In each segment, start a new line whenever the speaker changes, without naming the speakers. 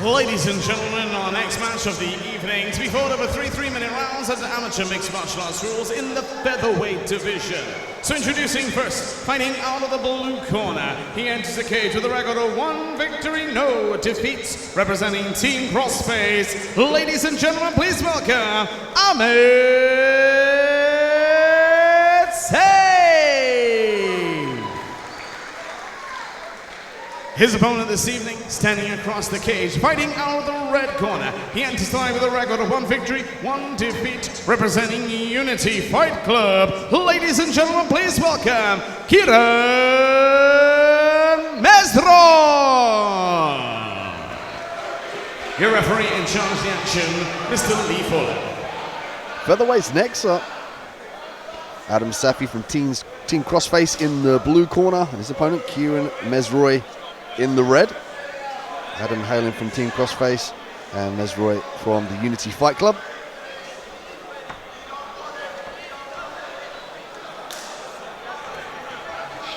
Ladies and gentlemen, our next match of the evening to be fought over 3 3-minute rounds as amateur mixed martial arts rules in the featherweight division. So introducing first, fighting out of the blue corner, he enters the cage with a record of 1 victory, no defeats, representing Team CROSSFACE. Ladies and gentlemen, please welcome Ahmed Safi. His opponent this evening, standing across the cage, fighting out of the red corner. He enters the line with a record of 1 victory, 1 defeat, representing Unity Fight Club. Ladies and gentlemen, please welcome Kieran Mezroui. Your referee in charge of the action, Mr. Lee Fuller.
Featherweight's next up. Ahmed Safi from Team CROSSFACE in the blue corner, and his opponent, Kieran Mezroui, in the red. Adam hailing from Team CROSSFACE and Mezroui from the Unity Fight Club.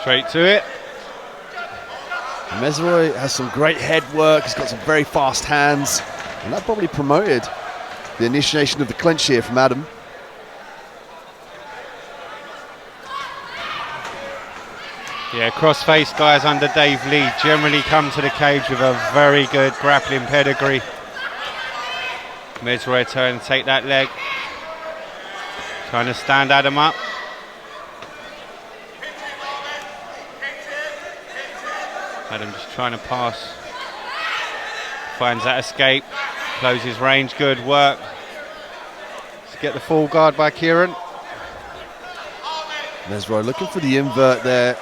Straight to it.
Mezroui has some great head work, he's got some very fast hands, and that probably promoted the initiation of the clinch here from Adam.
Yeah, CROSSFACE guys under Dave Lee generally come to the cage with a very good grappling pedigree. Mezroui trying to take that leg. Trying to stand Adam up. Adam just trying to pass. Finds that escape. Closes range, good work. Let's get the full guard by Kieran.
Mezroui looking for the invert there,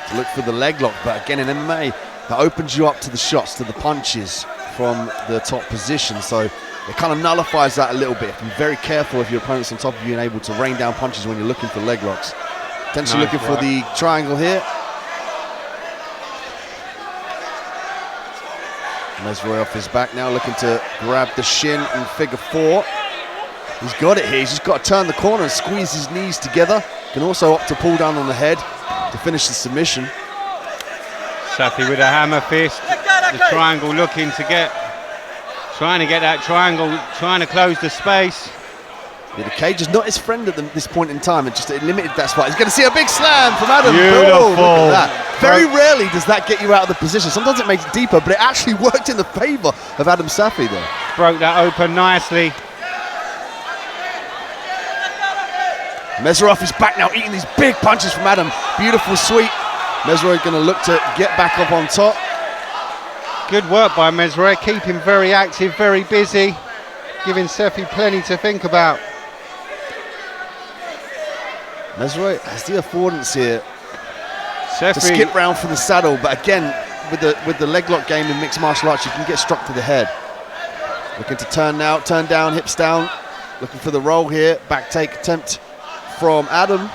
to look for the leg lock, but again in MMA, that opens you up to the shots, to the punches from the top position, so it kind of nullifies that a little bit. Be very careful if your opponent's on top of you and able to rain down punches when you're looking for leg locks. Potentially looking for the triangle here. Mezroui off his back now, looking to grab the shin in figure 4. He's got it here, he's just got to turn the corner and squeeze his knees together. Can also opt to pull down on the head to finish the submission.
Safi with a hammer fist, the triangle looking to get, trying to get that triangle, trying to close the space.
Yeah, the cage is not his friend at this point in time, it limited that spot. He's going to see a big slam from Adam.
Beautiful.
Oh, look at that. Very rarely does that get you out of the position. Sometimes it makes it deeper, but it actually worked in the favor of Ahmed Safi there.
Broke that open nicely.
Mezroui off his back now, eating these big punches from Adam. Beautiful sweep. Mezroui going to look to get back up on top.
Good work by Mezroui, keep him very active, very busy, giving Safi plenty to think about.
Mezroui has the affordance here
Safi
to skip round from the saddle, but again, with the leg lock game in mixed martial arts, you can get struck to the head. Looking to turn now, turn down, hips down. Looking for the roll here, back take attempt from Adam.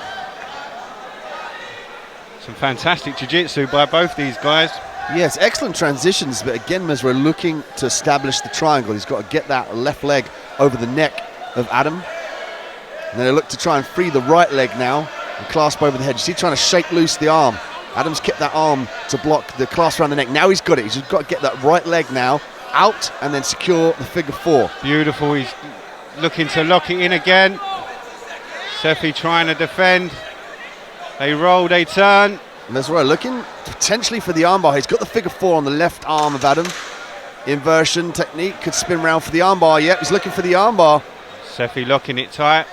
Some fantastic jiu-jitsu by both these guys.
Yes, excellent transitions, but again, Mezroui looking to establish the triangle. He's got to get that left leg over the neck of Adam. And then they look to try and free the right leg now and clasp over the head. You see, trying to shake loose the arm. Adam's kept that arm to block the clasp around the neck. Now he's got it. He's just got to get that right leg now out and then secure the figure 4.
Beautiful. He's looking to lock it in again. Safi trying to defend. They roll, they turn.
Mezroui looking potentially for the armbar. He's got the figure 4 on the left arm of Adam. Inversion technique, could spin round for the armbar. Yep, he's looking for the armbar.
Safi locking it tight.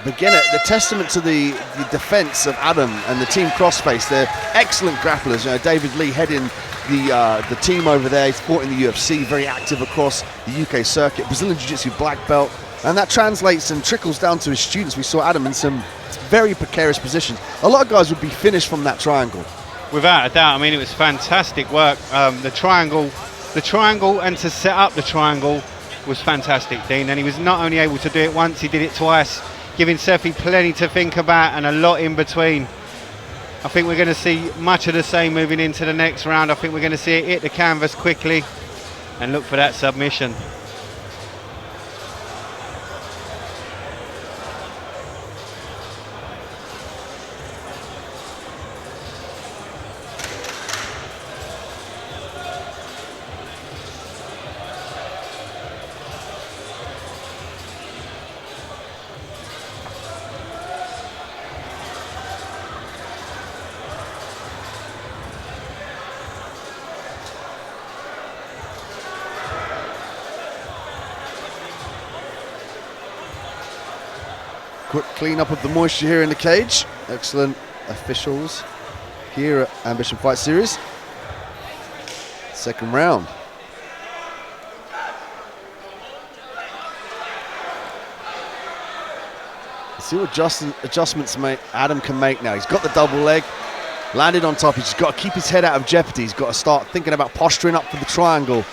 But again, the testament to the defense of Adam and the Team CROSSFACE. They're excellent grapplers. You know, David Lee heading the team over there. He's fought in the UFC, very active across the UK circuit. Brazilian Jiu-Jitsu black belt. And that translates and trickles down to his students. We saw Adam in some very precarious positions. A lot of guys would be finished from that triangle.
Without a doubt. I mean, it was fantastic work. The triangle, and to set up the triangle was fantastic, Dean. And he was not only able to do it once, he did it twice, giving Safi plenty to think about and a lot in between. I think we're going to see much of the same moving into the next round. I think we're going to see it hit the canvas quickly and look for that submission.
Quick clean up of the moisture here in the cage. Excellent officials here at Ambition Fight Series. Second round. Let's see what adjustments Adam can make now. He's got the double leg, landed on top. He's just got to keep his head out of jeopardy. He's got to start thinking about posturing up for the triangle.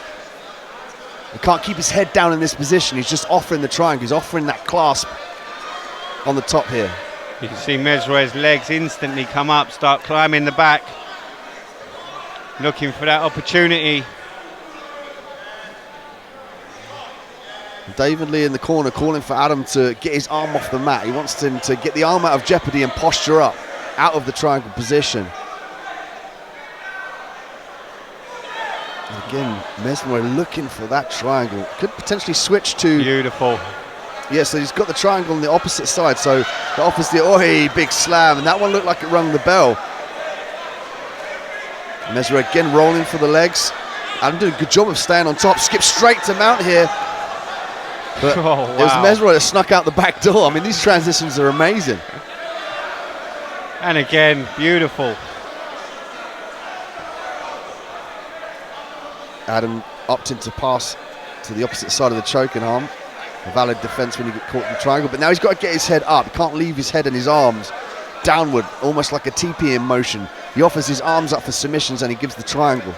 He can't keep his head down in this position. He's just offering the triangle. He's offering that clasp on the top here.
You can see Mezroui's legs instantly come up, start climbing the back, looking for that opportunity.
David Lee in the corner calling for Adam to get his arm off the mat. He wants him to get the arm out of jeopardy and posture up out of the triangle position. And again, Mezroui looking for that triangle. Could potentially switch to...
Beautiful.
Yeah, so he's got the triangle on the opposite side, so that offers the big slam, and that one looked like it rung the bell. Mezroui again rolling for the legs. Adam doing a good job of staying on top. Skip straight to mount here. But It was Mezroui that snuck out the back door. I mean, these transitions are amazing.
And again, beautiful.
Adam opting to pass to the opposite side of the choking arm. A valid defense when you get caught in the triangle, but now he's got to get his head up. He can't leave his head and his arms downward, almost like a TP in motion. He offers his arms up for submissions and he gives the triangle.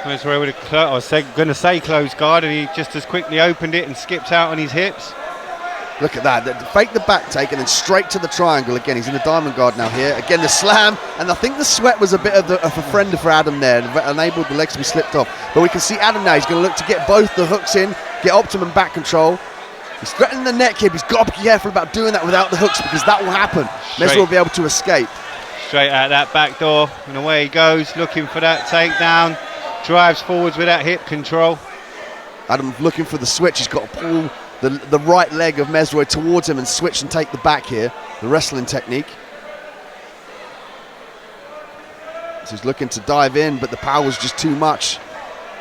Mezroui would have, going to say close guard, and he just as quickly opened it and skipped out on his hips.
Look at that, fake the back take and then straight to the triangle. Again, he's in the diamond guard now here. Again, the slam, and I think the sweat was a bit of a friend for Adam there, and enabled the legs to be slipped off. But we can see Adam now, he's going to look to get both the hooks in, get optimum back control. He's threatening the neck here, but he's got to be careful about doing that without the hooks, because that will happen. Mezroui will be able to escape.
Straight out that back door, and away he goes, looking for that takedown. Drives forwards with that hip control.
Adam looking for the switch. He's got to pull the right leg of Mezroui towards him and switch and take the back here. The wrestling technique. So he's looking to dive in, but the power was just too much.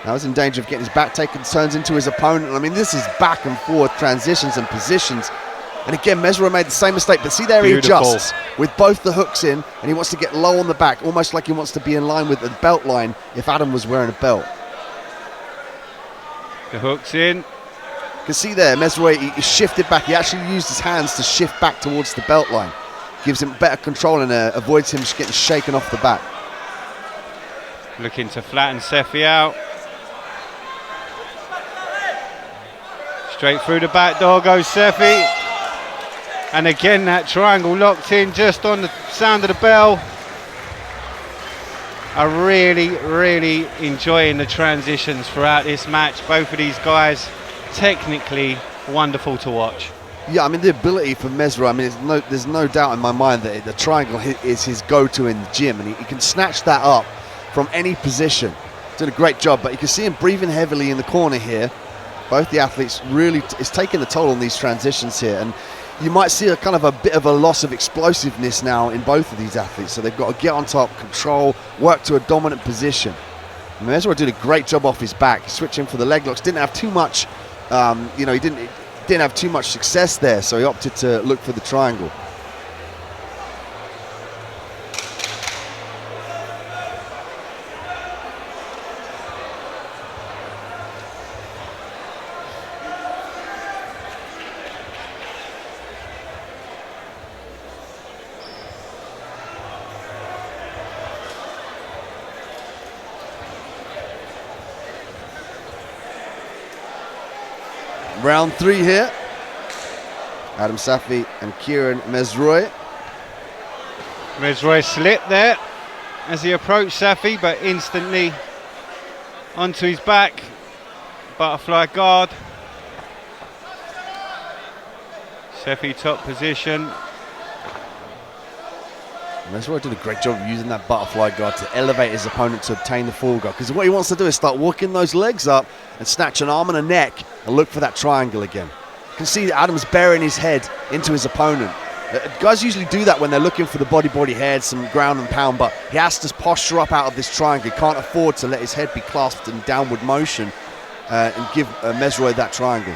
Now he's in danger of getting his back taken, turns into his opponent. I mean, this is back and forth transitions and positions. And again, Mezroui made the same mistake, but see there, beautiful. He adjusts with both the hooks in, and he wants to get low on the back, almost like he wants to be in line with the belt line if Adam was wearing a belt.
The hook's in.
You can see there, Mezroui, he shifted back. He actually used his hands to shift back towards the belt line. Gives him better control and avoids him getting shaken off the back.
Looking to flatten Safi out. Straight through the back door goes Safi. And again, that triangle locked in just on the sound of the bell. I'm really, really enjoying the transitions throughout this match. Both of these guys, technically wonderful to watch.
Yeah, I mean, the ability for Mezroui, I mean, there's no doubt in my mind that the triangle is his go-to in the gym, and he can snatch that up from any position. Did a great job, but you can see him breathing heavily in the corner here. Both the athletes really, it's taking a toll on these transitions here, and you might see a kind of a bit of a loss of explosiveness now in both of these athletes. So they've got to get on top, control, work to a dominant position. Mezroui did a great job off his back, switching for the leg locks. Didn't have too much, he didn't have too much success there, so he opted to look for the triangle. Round 3 here. Ahmed Safi and Kieran Mezroui.
Mezroui slipped there as he approached Safi, but instantly onto his back. Butterfly guard. Safi top position.
Mezroui did a great job of using that butterfly guard to elevate his opponent to obtain the full guard, because what he wants to do is start walking those legs up and snatch an arm and a neck and look for that triangle again. You can see that Adam's burying his head into his opponent. Guys usually do that when they're looking for the body head, some ground and pound, but he has to posture up out of this triangle. He can't afford to let his head be clasped in downward motion and give Mezroui that triangle.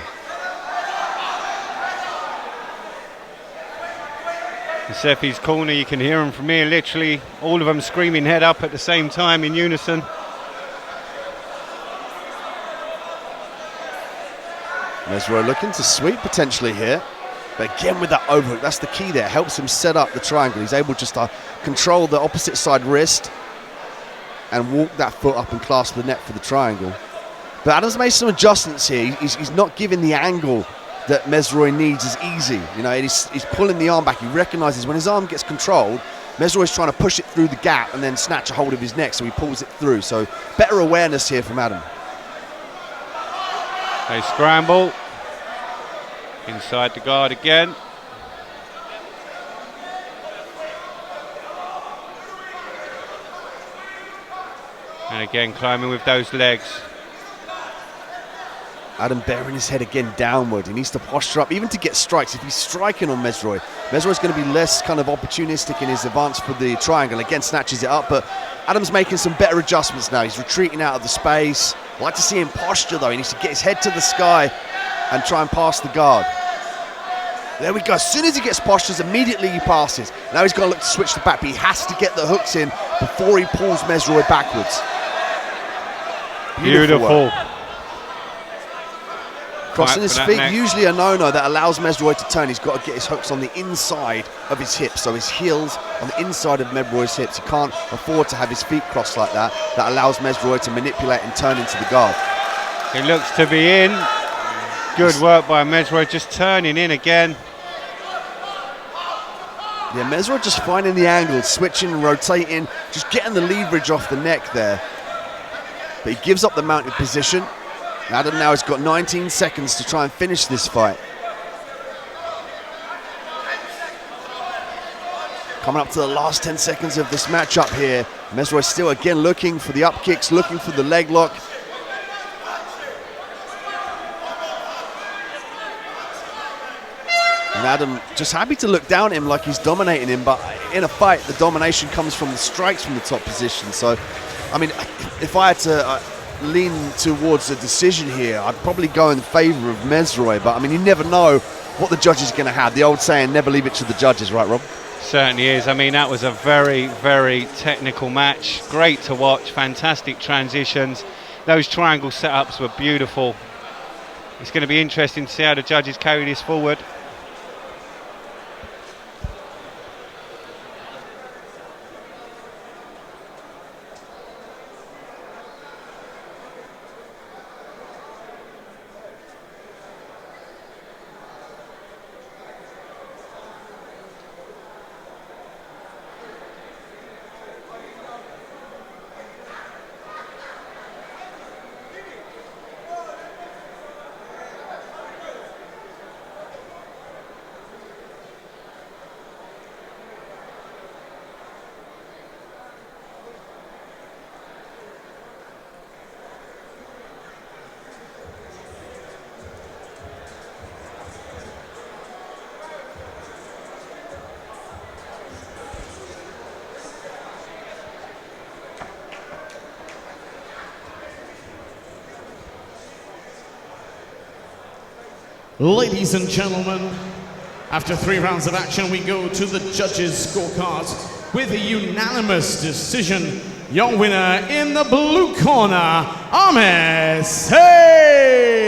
In Safi's corner, you can hear him from here, literally all of them screaming head up at the same time in unison.
Mezroui looking to sweep potentially here, but again with that overhook, that's the key there. Helps him set up the triangle. He's able just to control the opposite side wrist and walk that foot up and clasp the net for the triangle. But Adams made some adjustments here. He's not giving the angle that Mezroui needs as easy. You know, he's pulling the arm back. He recognizes when his arm gets controlled, Mezroui's trying to push it through the gap and then snatch a hold of his neck, so he pulls it through. So better awareness here from Adam.
They scramble inside the guard again. And again climbing with those legs.
Adam bearing his head again downward. He needs to posture up even to get strikes. If he's striking on Mezroui, Mezroui's going to be less kind of opportunistic in his advance for the triangle. Again, snatches it up, but Adam's making some better adjustments now. He's retreating out of the space. I like to see him posture though. He needs to get his head to the sky and try and pass the guard. There we go. As soon as he gets postures, immediately he passes. Now he's going to look to switch the back, but he has to get the hooks in before he pulls Mezroui backwards.
Beautiful.
Crossing his feet, usually a no-no that allows Mezroui to turn. He's got to get his hooks on the inside of his hips, so his heels on the inside of Mezroui's hips. He can't afford to have his feet crossed like that. That allows Mezroui to manipulate and turn into the guard.
It looks to be in. Good work by Mezroui, just turning in again.
Yeah, Mezroui just finding the angle, switching, rotating, just getting the leverage off the neck there. But he gives up the mounted position. Adam now has got 19 seconds to try and finish this fight. Coming up to the last 10 seconds of this matchup here. Mezroui still again looking for the up kicks, looking for the leg lock. And Adam just happy to look down at him like he's dominating him, but in a fight, the domination comes from the strikes from the top position. So, I mean, if I had to lean towards a decision here, I'd probably go in favor of Mezroui, but I mean, you never know what the judge is going to have. The old saying, never leave it to the judges, right, Rob?
Certainly is. I mean, that was a very, very technical match. Great to watch, fantastic transitions. Those triangle setups were beautiful. It's going to be interesting to see how the judges carry this forward.
Ladies and gentlemen, after 3 rounds of action, we go to the judges' scorecards with a unanimous decision. Your winner in the blue corner, Ahmed Safi.